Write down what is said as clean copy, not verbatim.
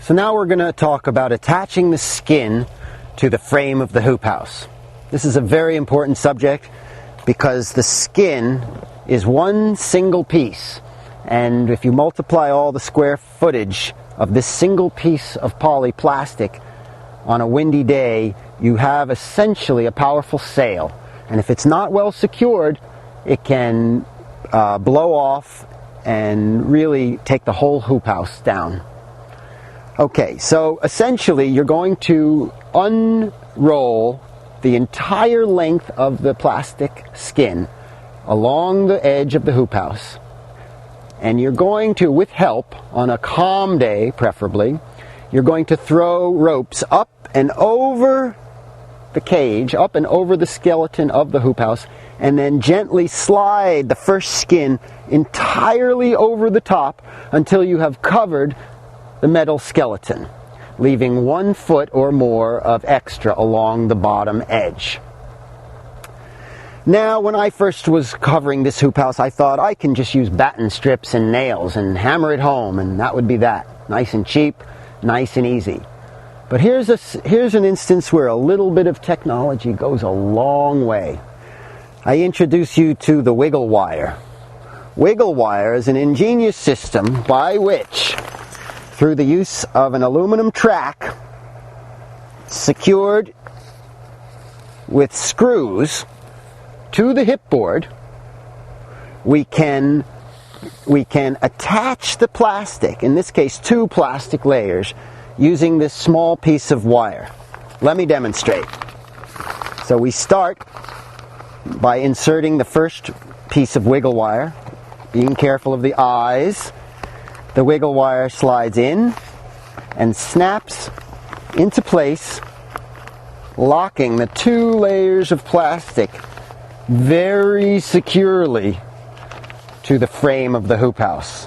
So now we're going to talk about attaching the skin to the frame of the hoop house. This is a very important subject because the skin is one single piece, and if you multiply all the square footage of this single piece of polyplastic on a windy day, you have essentially a powerful sail. And if it's not well secured, it can blow off and really take the whole hoop house down. Okay, so essentially you're going to unroll the entire length of the plastic skin along the edge of the hoop house. And you're going to, with help, on a calm day preferably, you're going to throw ropes up and over the cage, up and over the skeleton of the hoop house, and then gently slide the first skin entirely over the top until you have covered the metal skeleton, leaving 1 foot or more of extra along the bottom edge. Now, when I first was covering this hoop house, I thought I can just use batten strips and nails and hammer it home, and that would be that. Nice and cheap, nice and easy. But here's an instance where a little bit of technology goes a long way. I introduce you to the wiggle wire. Wiggle wire is an ingenious system by which, through the use of an aluminum track secured with screws to the hip board, we can attach the plastic, in this case 2 plastic layers, using this small piece of wire. Let me demonstrate. So we start by inserting the first piece of wiggle wire, being careful of the eyes. The wiggle wire slides in and snaps into place, locking the 2 layers of plastic very securely to the frame of the hoop house.